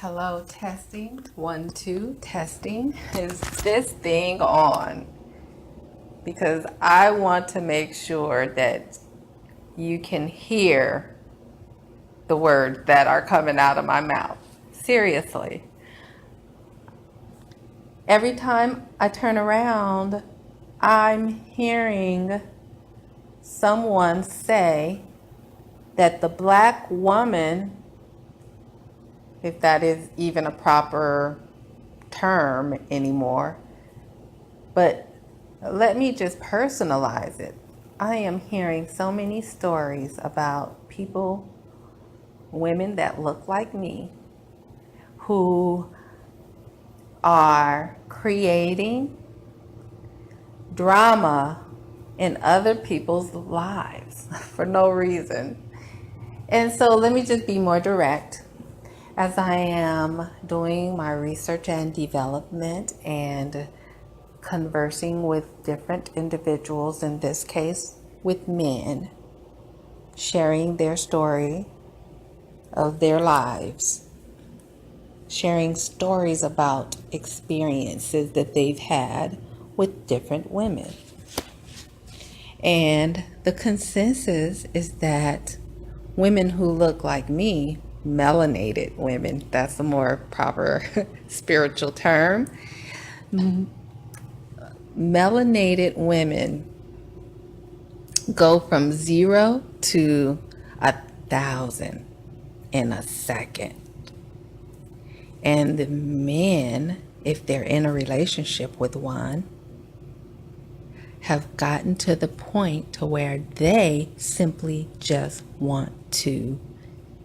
Hello, testing. 1, 2, testing. Is this thing on? Because I want to make sure that you can hear the words that are coming out of my mouth. Seriously. Every time I turn around, I'm hearing someone say that the black woman, if that is even a proper term anymore, but let me just personalize it. I am hearing so many stories about people, women that look like me, who are creating drama in other people's lives for no reason. And so let me just be more direct. As I am doing my research and development and conversing with different individuals, in this case with men, sharing their story of their lives, sharing stories about experiences that they've had with different women. And the consensus is that women who look like me, melanated women, that's a more proper spiritual term, melanated women go from 0 to 1,000 in a second. And the men, if they're in a relationship with one, have gotten to the point to where they simply just want to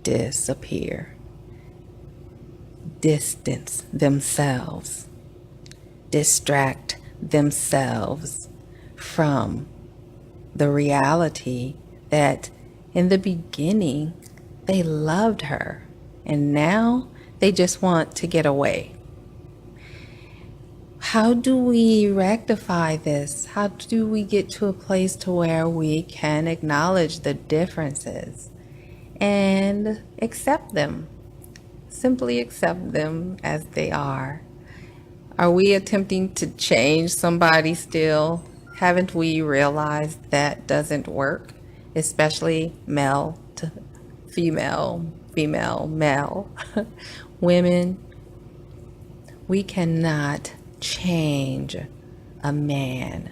disappear, distance themselves, distract themselves from the reality that in the beginning they loved her and now they just want to get away. How do we rectify this? How do we get to a place to where we can acknowledge the differences and accept them? Simply accept them as they are. Are we attempting to change somebody still? Haven't we realized that doesn't work? Especially male to female, female, male. Women, we cannot change a man.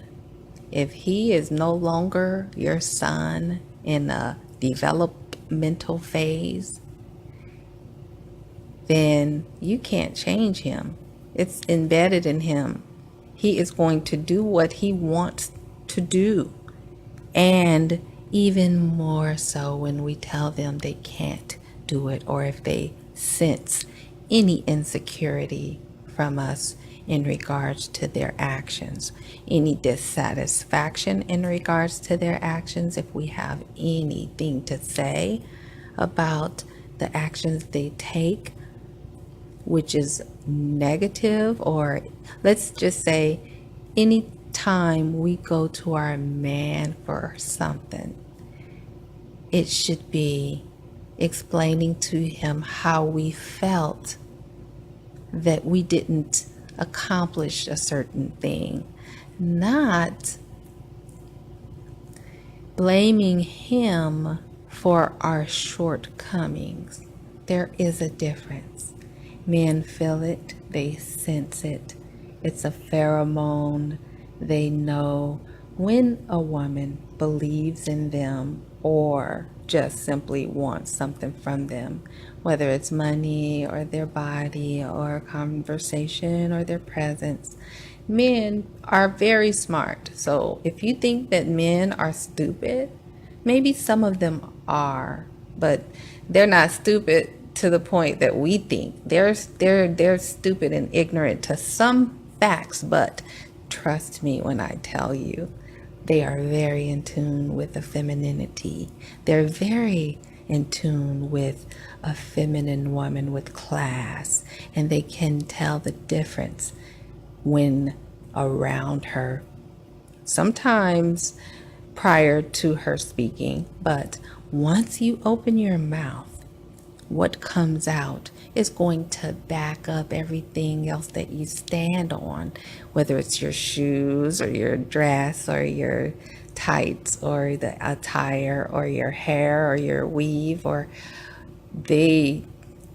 If he is no longer your son in a developmental phase, then you can't change him. It's embedded in him. He is going to do what he wants to do. And even more so when we tell them they can't do it, or if they sense any insecurity from us in regards to their actions, any dissatisfaction in regards to their actions, if we have anything to say about the actions they take, which is negative, or let's just say any time we go to our man for something, it should be explaining to him how we felt that we didn't accomplish a certain thing, not blaming him for our shortcomings. There is a difference. Men feel it, they sense it. It's a pheromone. They know when a woman believes in them or just simply wants something from them, whether it's money or their body or conversation or their presence. Men are very smart. So if you think that men are stupid, maybe some of them are, but they're not stupid to the point that we think. They're stupid and ignorant to some facts, but trust me when I tell you, they are very in tune with the femininity. They're very in tune with a feminine woman with class, and they can tell the difference when around her. Sometimes prior to her speaking, but once you open your mouth, what comes out is going to back up everything else that you stand on, whether it's your shoes or your dress or your tights or the attire or your hair or your weave, or they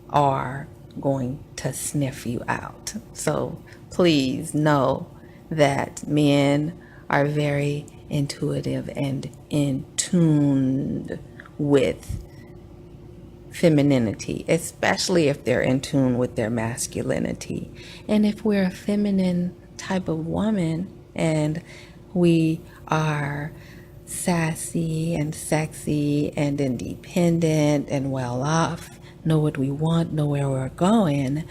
are going to sniff you out. So please know that men are very intuitive and in tuned with femininity, especially if they're in tune with their masculinity. And if we're a feminine type of woman and we are sassy and sexy and independent and well off, know what we want, know where we're going,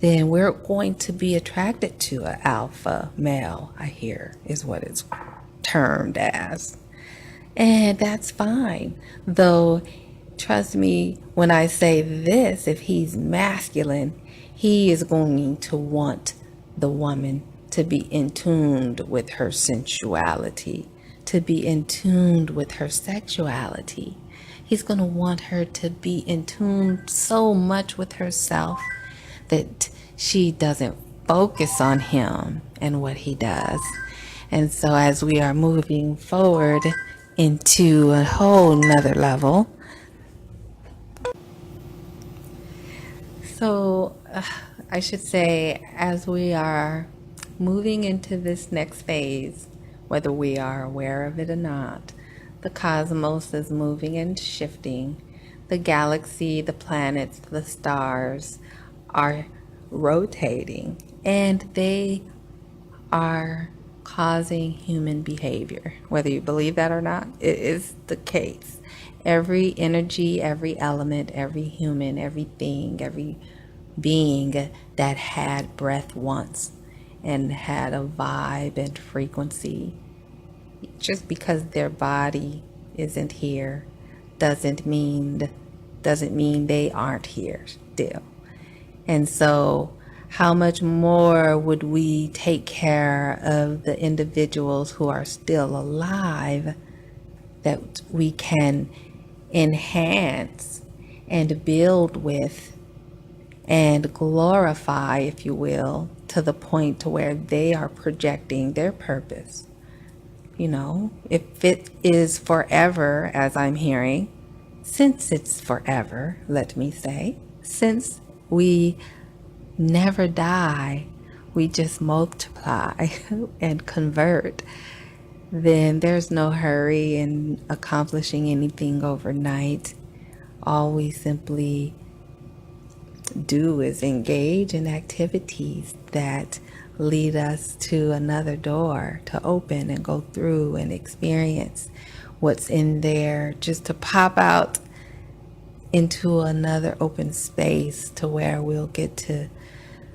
then we're going to be attracted to an alpha male, I hear is what it's termed as. And that's fine. Though, trust me when I say this, if he's masculine, he is going to want the woman to be in tuned with her sensuality, to be in tuned with her sexuality. He's going to want her to be in tune so much with herself that she doesn't focus on him and what he does. And so as we are moving forward into a whole nother level, so I should say, as we are moving into this next phase, whether we are aware of it or not, the cosmos is moving and shifting. The galaxy, the planets, the stars are rotating, and they are causing human behavior. Whether you believe that or not, it is the case. Every energy, every element, every human, everything, every being that had breath once and had a vibe and frequency, just because their body isn't here doesn't mean they aren't here still. And so how much more would we take care of the individuals who are still alive that we can enhance and build with and glorify, if you will, to the point to where they are projecting their purpose. You know, if it is forever, as I'm hearing, since it's forever, let me say, since we never die, we just multiply and convert, then there's no hurry in accomplishing anything overnight. All we simply do is engage in activities that lead us to another door to open and go through and experience what's in there, just to pop out into another open space to where we'll get to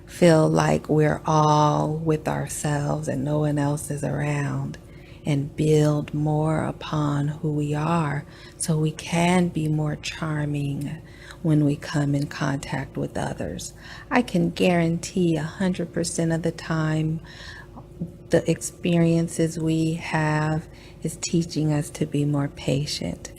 feel like we're all with ourselves and no one else is around, and build more upon who we are so we can be more charming when we come in contact with others. I can guarantee 100% of the time the experiences we have is teaching us to be more patient.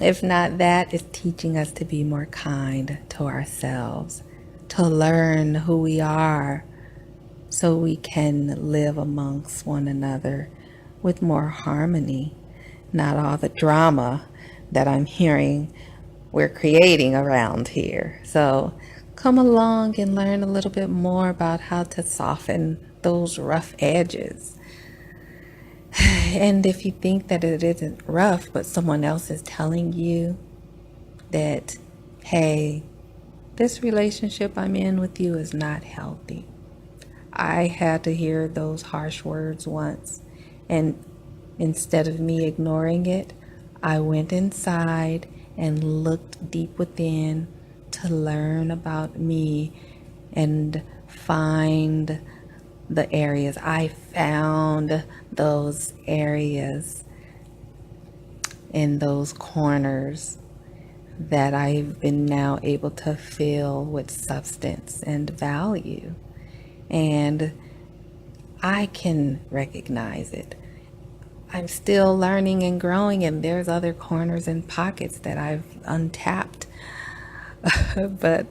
If not that, it's teaching us to be more kind to ourselves, to learn who we are so we can live amongst one another with more harmony, not all the drama that I'm hearing we're creating around here. So come along and learn a little bit more about how to soften those rough edges. And if you think that it isn't rough, but someone else is telling you that, hey, this relationship I'm in with you is not healthy. I had to hear those harsh words once, and instead of me ignoring it, I went inside and looked deep within to learn about me and find the areas. I found those areas in those corners that I've been now able to fill with substance and value. And I can recognize it. I'm still learning and growing, and there's other corners and pockets that I've untapped But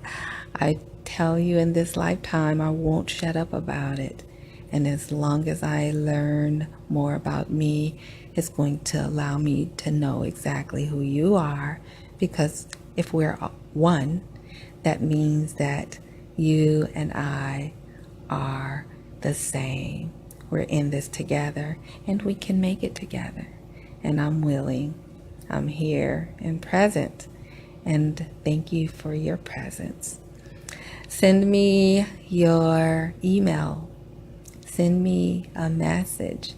I tell you, in this lifetime, I won't shut up about it. And as long as I learn more about me, it's going to allow me to know exactly who you are. Because if we're one, that means that you and I are the same. We're in this together and we can make it together. And I'm willing. I'm here and present. And thank you for your presence. Send me your email. Send me a message.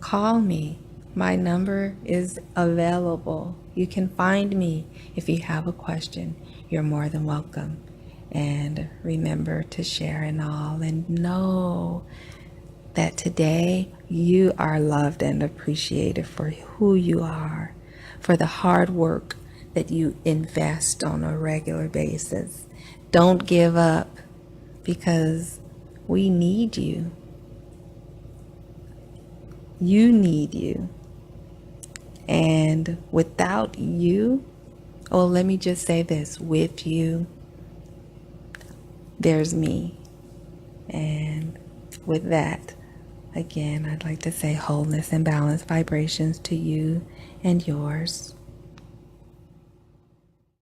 Call me. My number is available. You can find me if you have a question. You're more than welcome. And remember to share and all, and know that today you are loved and appreciated for who you are, for the hard work that you invest on a regular basis. Don't give up, because we need you. You need you. And without you, oh, let me just say this, with you, there's me. And with that, again, I'd like to say wholeness and balance vibrations to you and yours.